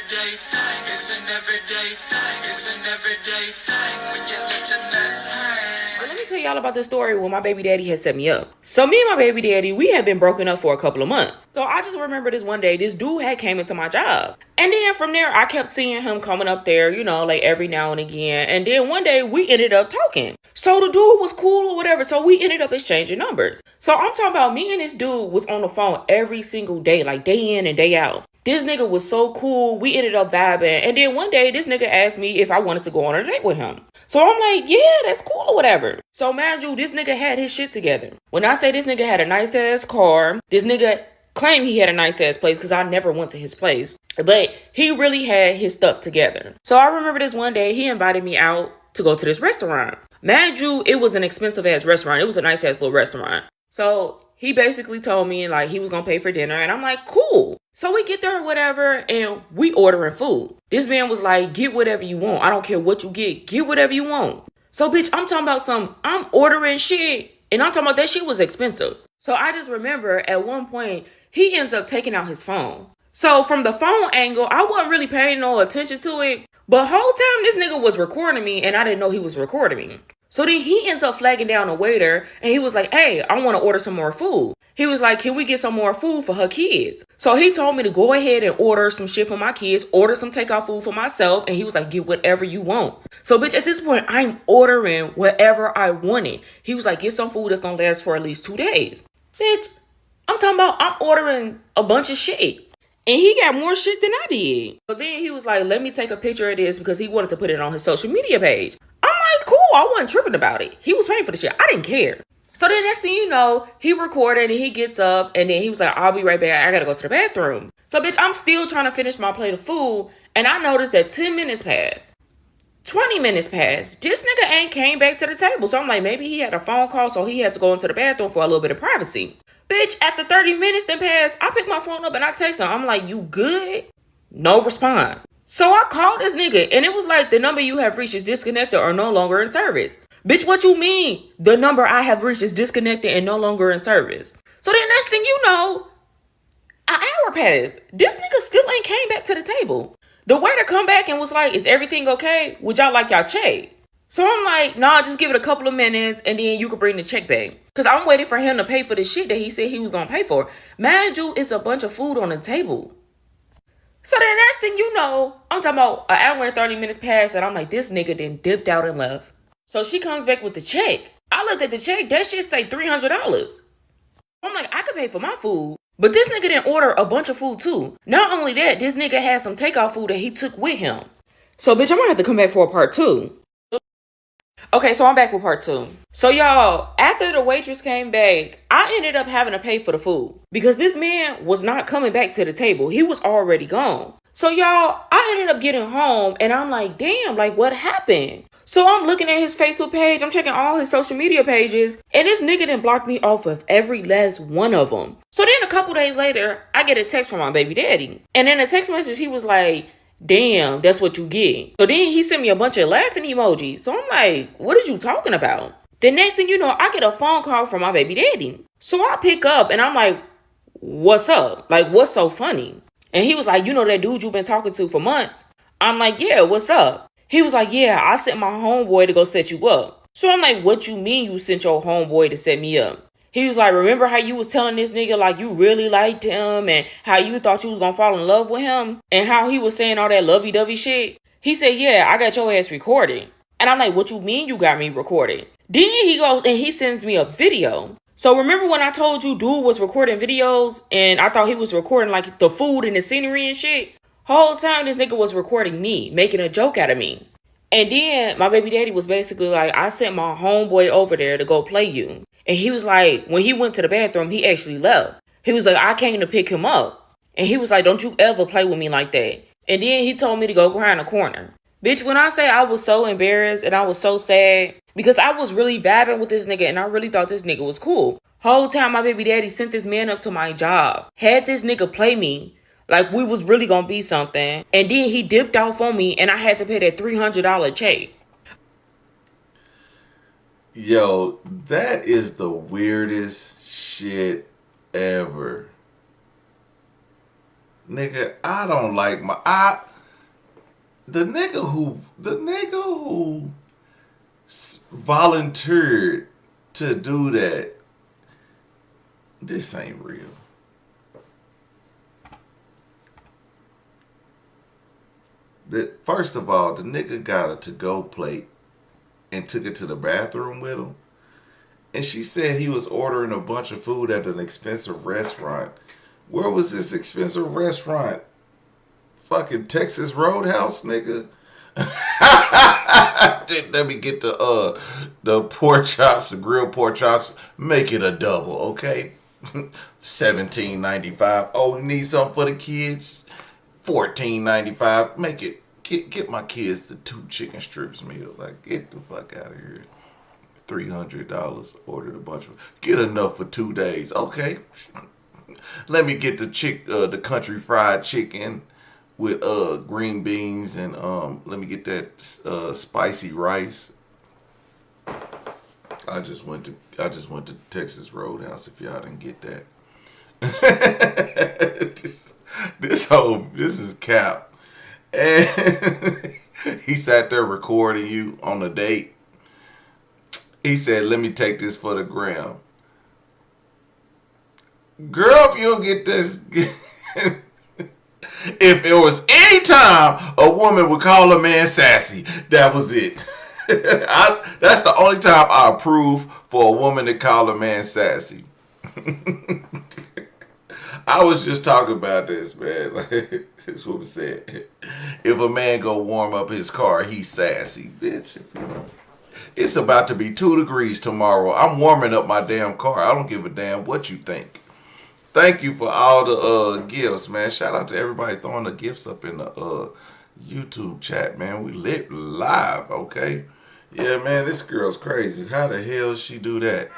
everyday thing. It's an everyday thing. It's an everyday thing when you let your nuts hang. Let me tell y'all about this story when my baby daddy had set me up. So me and my baby daddy, we had been broken up for a couple of months. So I just remember this one day, this dude had came into my job. And then from there, I kept seeing him coming up there, you know, like every now and again. And then one day we ended up talking. So the dude was cool or whatever. So we ended up exchanging numbers. So I'm talking about me and this dude was on the phone every single day, like day in and day out. This nigga was so cool. We ended up vibing. And then one day, this nigga asked me if I wanted to go on a date with him. So I'm like, yeah, that's cool or whatever. So mind you, this nigga had his shit together. When I say this nigga had a nice ass car, this nigga claimed he had a nice ass place because I never went to his place. But he really had his stuff together. So I remember this one day, he invited me out to go to this restaurant. Mind you, it was an expensive ass restaurant. It was a nice ass little restaurant. So he basically told me like he was going to pay for dinner. And I'm like, cool. So we get there or whatever and we ordering food. This man was like, get whatever you want. I don't care what you get whatever you want. So bitch, I'm talking about I'm ordering shit. And I'm talking about that shit was expensive. So I just remember at one point, he ends up taking out his phone. So from the phone angle, I wasn't really paying no attention to it. But whole time this nigga was recording me and I didn't know he was recording me. So then he ends up flagging down a waiter and he was like, hey, I want to order some more food. He was like, can we get some more food for her kids? So he told me to go ahead and order some shit for my kids, order some takeout food for myself. And he was like, get whatever you want. So bitch, at this point, I'm ordering whatever I wanted. He was like, get some food that's going to last for at least 2 days. Bitch, I'm talking about I'm ordering a bunch of shit. And he got more shit than I did. But then he was like, let me take a picture of this because he wanted to put it on his social media page. I'm like, cool. I wasn't tripping about it. He was paying for the shit. I didn't care. So then next thing you know, he recorded and he gets up and then he was like, I'll be right back. I gotta go to the bathroom. So bitch, I'm still trying to finish my plate of food. And I noticed that 10 minutes passed. 20 minutes passed. This nigga ain't came back to the table. So I'm like, maybe he had a phone call, so he had to go into the bathroom for a little bit of privacy. Bitch, after 30 minutes then passed, I pick my phone up and I text him. I'm like, you good? No response. So I called this nigga and it was like, the number you have reached is disconnected or no longer in service. Bitch, what you mean? The number I have reached is disconnected and no longer in service. So then next thing you know, an hour passed. This nigga still ain't came back to the table. The waiter come back and was like, is everything okay? Would y'all like y'all check? So I'm like, nah, just give it a couple of minutes and then you can bring the check back. Because I'm waiting for him to pay for the shit that he said he was going to pay for. Mind you, it's a bunch of food on the table. So the next thing you know, I'm talking about an hour and 30 minutes passed and I'm like, this nigga then dipped out and left. So she comes back with the check. I looked at the check, that shit say $300. I'm like, I could pay for my food. But this nigga didn't order a bunch of food too. Not only that, this nigga had some takeout food that he took with him. So bitch, I'm gonna have to come back for a part 2. Okay, so I'm back with part 2. So y'all, after the waitress came back, I ended up having to pay for the food. Because this man was not coming back to the table. He was already gone. So y'all, I ended up getting home and I'm like, damn, like what happened? So I'm looking at his Facebook page, I'm checking all his social media pages, and this nigga done blocked me off of every last one of them. So then a couple days later, I get a text from my baby daddy. And in the text message, he was like, damn, that's what you get. So then he sent me a bunch of laughing emojis. So I'm like, what are you talking about? The next thing you know, I get a phone call from my baby daddy. So I pick up and I'm like, what's up? Like, what's so funny? And he was like, you know that dude you've been talking to for months? I'm like, yeah, what's up? He was like, yeah, I sent my homeboy to go set you up. So I'm like, what you mean you sent your homeboy to set me up? He was like, remember how you was telling this nigga like you really liked him and how you thought you was gonna fall in love with him? And how he was saying all that lovey-dovey shit? He said, yeah, I got your ass recorded. And I'm like, what you mean you got me recorded? Then he goes and he sends me a video. So remember when I told you dude was recording videos and I thought he was recording like the food and the scenery and shit? Whole time this nigga was recording me, making a joke out of me. And then my baby daddy was basically like, I sent my homeboy over there to go play you. And he was like, when he went to the bathroom, he actually left. He was like, I came to pick him up. And he was like, don't you ever play with me like that. And then he told me to go cry in a corner. Bitch, when I say I was so embarrassed and I was so sad, because I was really vibing with this nigga and I really thought this nigga was cool. Whole time my baby daddy sent this man up to my job, had this nigga play me like we was really gonna be something. And then he dipped off on me and I had to pay that $300 check. Yo, that is the weirdest shit ever. Nigga, I don't like the nigga who volunteered to do that, this ain't real. That first of all, the nigga got a to-go plate and took it to the bathroom with him. And she said he was ordering a bunch of food at an expensive restaurant. Where was this expensive restaurant? Fucking Texas Roadhouse, nigga. Let me get the pork chops, the grilled pork chops. Make it a double, okay? $17.95. Oh, you need something for the kids? $14.95. Make it. Get my kids the 2 chicken strips meal. Like, get the fuck out of here. $300. Ordered a bunch of. Get enough for 2 days, okay? Let me get the country fried chicken with green beans and let me get that spicy rice. I just went to Texas Roadhouse. If y'all didn't get that, this is Cap. And he sat there recording you on a date. He said, let me take this for the gram. Girl, if you don't get this... If it was any time a woman would call a man sassy, that was it. That's the only time I approve for a woman to call a man sassy. I was just talking about this, man. Like, that's what we said. If a man go warm up his car, he's sassy, bitch. It's about to be 2 degrees tomorrow. I'm warming up my damn car. I don't give a damn what you think. Thank you for all the gifts, man. Shout out to everybody throwing the gifts up in the YouTube chat, man. We lit live, okay? Yeah, man, this girl's crazy. How the hell she do that?